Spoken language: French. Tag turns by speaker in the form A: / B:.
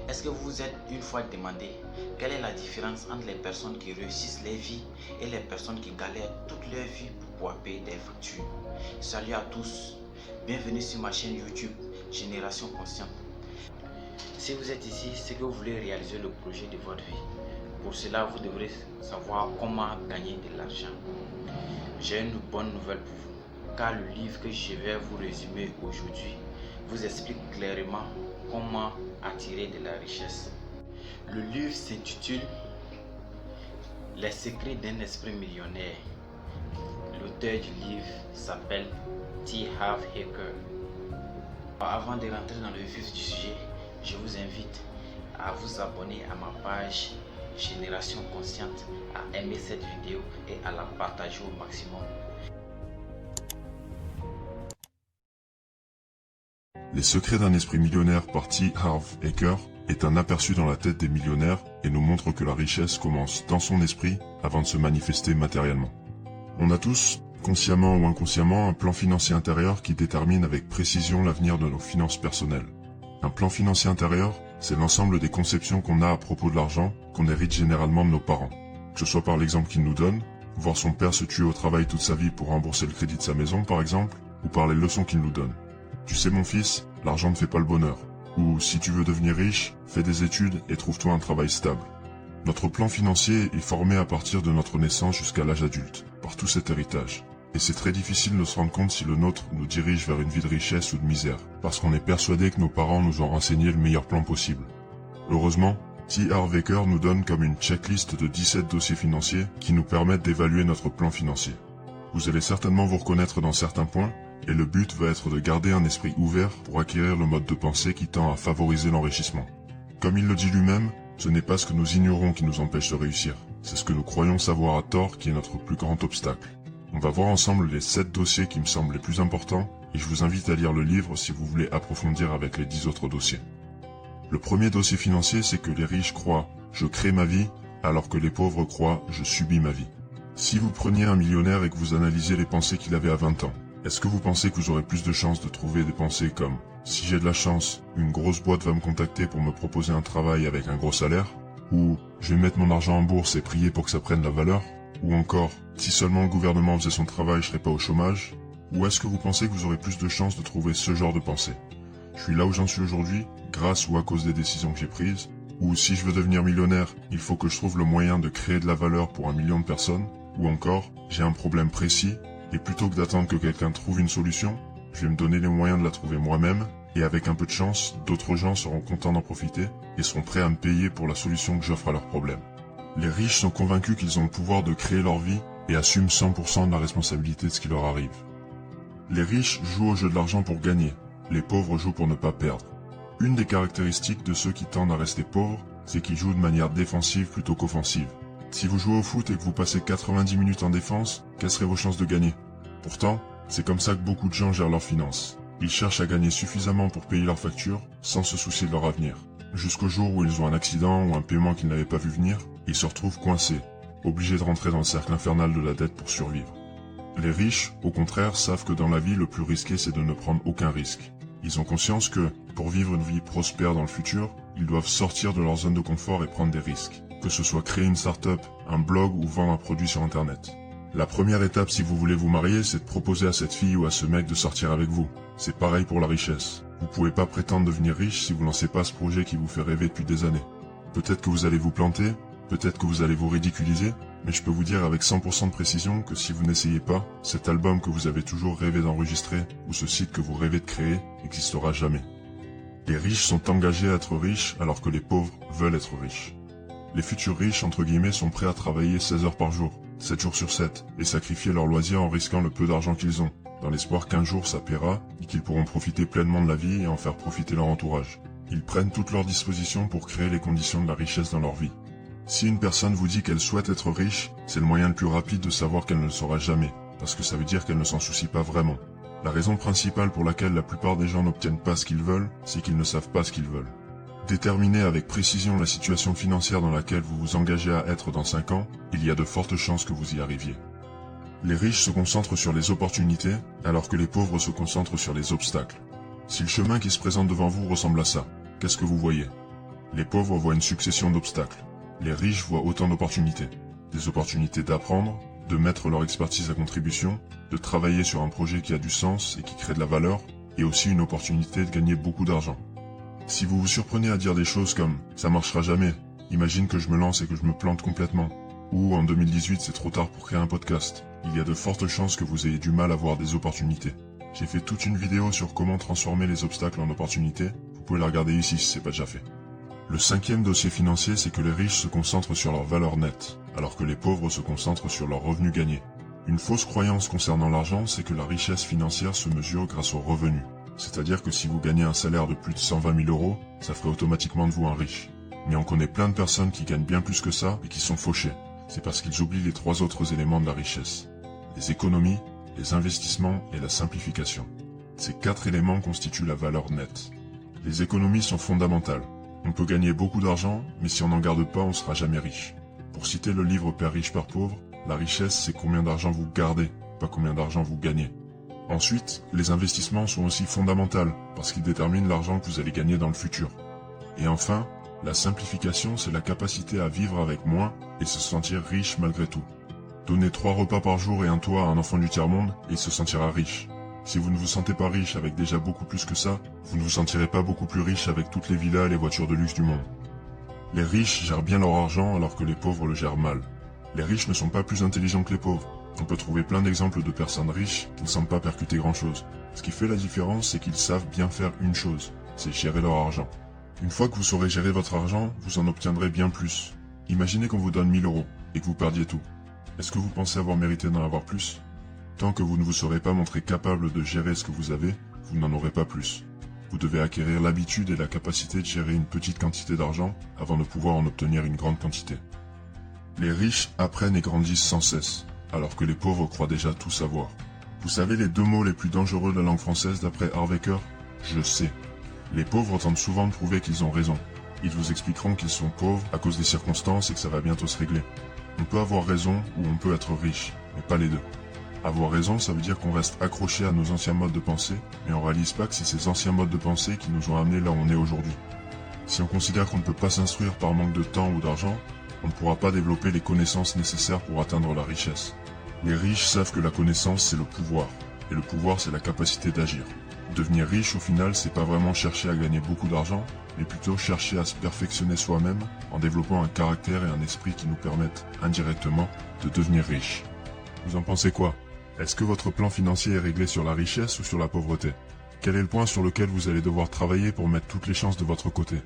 A: Est-ce que vous vous êtes une fois demandé quelle est la différence entre les personnes qui réussissent leur vie et les personnes qui galèrent toute leur vie pour pouvoir payer des factures? Salut à tous, bienvenue sur ma chaîne YouTube Génération Consciente. Si vous êtes ici, c'est que vous voulez réaliser le projet de votre vie. Pour cela, vous devrez savoir comment gagner de l'argent. J'ai une bonne nouvelle pour vous, car le livre que je vais vous résumer aujourd'hui vous explique clairement comment attirer de la richesse. Le livre s'intitule Les secrets d'un esprit millionnaire. L'auteur du livre s'appelle T. Harv Eker. Avant de rentrer dans le vif du sujet, je vous invite à vous abonner à ma page Génération Consciente, à aimer cette vidéo et à la partager au maximum.
B: Les secrets d'un esprit millionnaire par T. Harv Eker est un aperçu dans la tête des millionnaires et nous montre que la richesse commence dans son esprit avant de se manifester matériellement. On a tous, consciemment ou inconsciemment, un plan financier intérieur qui détermine avec précision l'avenir de nos finances personnelles. Un plan financier intérieur, c'est l'ensemble des conceptions qu'on a à propos de l'argent qu'on hérite généralement de nos parents. Que ce soit par l'exemple qu'ils nous donnent, voir son père se tuer au travail toute sa vie pour rembourser le crédit de sa maison par exemple, ou par les leçons qu'il nous donne. Tu sais mon fils, l'argent ne fait pas le bonheur. Ou si tu veux devenir riche, fais des études et trouve-toi un travail stable. Notre plan financier est formé à partir de notre naissance jusqu'à l'âge adulte, par tout cet héritage. Et c'est très difficile de se rendre compte si le nôtre nous dirige vers une vie de richesse ou de misère, parce qu'on est persuadé que nos parents nous ont enseigné le meilleur plan possible. Heureusement, T. Harv Eker nous donne comme une checklist de 17 dossiers financiers qui nous permettent d'évaluer notre plan financier. Vous allez certainement vous reconnaître dans certains points, et le but va être de garder un esprit ouvert pour acquérir le mode de pensée qui tend à favoriser l'enrichissement. Comme il le dit lui-même, ce n'est pas ce que nous ignorons qui nous empêche de réussir, c'est ce que nous croyons savoir à tort qui est notre plus grand obstacle. On va voir ensemble les 7 dossiers qui me semblent les plus importants, et je vous invite à lire le livre si vous voulez approfondir avec les 10 autres dossiers. Le premier dossier financier, c'est que les riches croient « je crée ma vie », alors que les pauvres croient « je subis ma vie ». Si vous preniez un millionnaire et que vous analysiez les pensées qu'il avait à 20 ans, est-ce que vous pensez que vous aurez plus de chances de trouver des pensées comme « si j'ai de la chance, une grosse boîte va me contacter pour me proposer un travail avec un gros salaire » ou « je vais mettre mon argent en bourse et prier pour que ça prenne la valeur » ou encore « si seulement le gouvernement faisait son travail, je serais pas au chômage » ou est-ce que vous pensez que vous aurez plus de chances de trouver ce genre de pensée? Je suis là où j'en suis aujourd'hui, grâce ou à cause des décisions que j'ai prises, ou si je veux devenir millionnaire, il faut que je trouve le moyen de créer de la valeur pour 1 million de personnes, ou encore, j'ai un problème précis, et plutôt que d'attendre que quelqu'un trouve une solution, je vais me donner les moyens de la trouver moi-même, et avec un peu de chance, d'autres gens seront contents d'en profiter, et seront prêts à me payer pour la solution que j'offre à leurs problèmes. Les riches sont convaincus qu'ils ont le pouvoir de créer leur vie, et assument 100% de la responsabilité de ce qui leur arrive. Les riches jouent au jeu de l'argent pour gagner, les pauvres jouent pour ne pas perdre. Une des caractéristiques de ceux qui tendent à rester pauvres, c'est qu'ils jouent de manière défensive plutôt qu'offensive. Si vous jouez au foot et que vous passez 90 minutes en défense, quelles seraient vos chances de gagner? Pourtant, c'est comme ça que beaucoup de gens gèrent leurs finances. Ils cherchent à gagner suffisamment pour payer leurs factures, sans se soucier de leur avenir. Jusqu'au jour où ils ont un accident ou un paiement qu'ils n'avaient pas vu venir, ils se retrouvent coincés, obligés de rentrer dans le cercle infernal de la dette pour survivre. Les riches, au contraire, savent que dans la vie, le plus risqué, c'est de ne prendre aucun risque. Ils ont conscience que, pour vivre une vie prospère dans le futur, ils doivent sortir de leur zone de confort et prendre des risques. Que ce soit créer une start-up, un blog ou vendre un produit sur internet. La première étape si vous voulez vous marier, c'est de proposer à cette fille ou à ce mec de sortir avec vous. C'est pareil pour la richesse. Vous pouvez pas prétendre devenir riche si vous lancez pas ce projet qui vous fait rêver depuis des années. Peut-être que vous allez vous planter, peut-être que vous allez vous ridiculiser, mais je peux vous dire avec 100% de précision que si vous n'essayez pas, cet album que vous avez toujours rêvé d'enregistrer ou ce site que vous rêvez de créer n'existera jamais. Les riches sont engagés à être riches alors que les pauvres veulent être riches. Les futurs riches, entre guillemets, sont prêts à travailler 16 heures par jour, 7 jours sur 7, et sacrifier leurs loisirs en risquant le peu d'argent qu'ils ont, dans l'espoir qu'un jour ça paiera et qu'ils pourront profiter pleinement de la vie et en faire profiter leur entourage. Ils prennent toutes leurs dispositions pour créer les conditions de la richesse dans leur vie. Si une personne vous dit qu'elle souhaite être riche, c'est le moyen le plus rapide de savoir qu'elle ne le sera jamais, parce que ça veut dire qu'elle ne s'en soucie pas vraiment. La raison principale pour laquelle la plupart des gens n'obtiennent pas ce qu'ils veulent, c'est qu'ils ne savent pas ce qu'ils veulent. Déterminez avec précision la situation financière dans laquelle vous vous engagez à être dans 5 ans, il y a de fortes chances que vous y arriviez. Les riches se concentrent sur les opportunités, alors que les pauvres se concentrent sur les obstacles. Si le chemin qui se présente devant vous ressemble à ça, qu'est-ce que vous voyez? Les pauvres voient une succession d'obstacles. Les riches voient autant d'opportunités. Des opportunités d'apprendre, de mettre leur expertise à contribution, de travailler sur un projet qui a du sens et qui crée de la valeur, et aussi une opportunité de gagner beaucoup d'argent. Si vous vous surprenez à dire des choses comme « ça marchera jamais »,« imagine que je me lance et que je me plante complètement », ou « en 2018 c'est trop tard pour créer un podcast », il y a de fortes chances que vous ayez du mal à voir des opportunités. J'ai fait toute une vidéo sur comment transformer les obstacles en opportunités, vous pouvez la regarder ici si c'est pas déjà fait. Le 5e dossier financier, c'est que les riches se concentrent sur leur valeur nette, alors que les pauvres se concentrent sur leurs revenus gagnés. Une fausse croyance concernant l'argent, c'est que la richesse financière se mesure grâce aux revenus. C'est-à-dire que si vous gagnez un salaire de plus de 120 000 euros, ça ferait automatiquement de vous un riche. Mais on connaît plein de personnes qui gagnent bien plus que ça et qui sont fauchées. C'est parce qu'ils oublient les 3 autres éléments de la richesse. Les économies, les investissements et la simplification. Ces 4 éléments constituent la valeur nette. Les économies sont fondamentales. On peut gagner beaucoup d'argent, mais si on n'en garde pas, on sera jamais riche. Pour citer le livre Père riche, Père pauvre, la richesse c'est combien d'argent vous gardez, pas combien d'argent vous gagnez. Ensuite, les investissements sont aussi fondamentaux, parce qu'ils déterminent l'argent que vous allez gagner dans le futur. Et enfin, la simplification c'est la capacité à vivre avec moins et se sentir riche malgré tout. Donnez 3 repas par jour et un toit à un enfant du tiers-monde et il se sentira riche. Si vous ne vous sentez pas riche avec déjà beaucoup plus que ça, vous ne vous sentirez pas beaucoup plus riche avec toutes les villas et les voitures de luxe du monde. Les riches gèrent bien leur argent alors que les pauvres le gèrent mal. Les riches ne sont pas plus intelligents que les pauvres. On peut trouver plein d'exemples de personnes riches qui ne semblent pas percuter grand-chose. Ce qui fait la différence, c'est qu'ils savent bien faire une chose, c'est gérer leur argent. Une fois que vous saurez gérer votre argent, vous en obtiendrez bien plus. Imaginez qu'on vous donne 1000 euros et que vous perdiez tout. Est-ce que vous pensez avoir mérité d'en avoir plus ? Tant que vous ne vous serez pas montré capable de gérer ce que vous avez, vous n'en aurez pas plus. Vous devez acquérir l'habitude et la capacité de gérer une petite quantité d'argent avant de pouvoir en obtenir une grande quantité. Les riches apprennent et grandissent sans cesse, alors que les pauvres croient déjà tout savoir. Vous savez les 2 mots les plus dangereux de la langue française d'après Harv Eker ? Je sais. Les pauvres tentent souvent de prouver qu'ils ont raison. Ils vous expliqueront qu'ils sont pauvres à cause des circonstances et que ça va bientôt se régler. On peut avoir raison ou on peut être riche, mais pas les deux. Avoir raison, ça veut dire qu'on reste accroché à nos anciens modes de pensée, mais on réalise pas que c'est ces anciens modes de pensée qui nous ont amenés là où on est aujourd'hui. Si on considère qu'on ne peut pas s'instruire par manque de temps ou d'argent, on ne pourra pas développer les connaissances nécessaires pour atteindre la richesse. Les riches savent que la connaissance c'est le pouvoir, et le pouvoir c'est la capacité d'agir. Devenir riche au final, c'est pas vraiment chercher à gagner beaucoup d'argent, mais plutôt chercher à se perfectionner soi-même en développant un caractère et un esprit qui nous permettent, indirectement, de devenir riche. Vous en pensez quoi ? Est-ce que votre plan financier est réglé sur la richesse ou sur la pauvreté ? Quel est le point sur lequel vous allez devoir travailler pour mettre toutes les chances de votre côté ?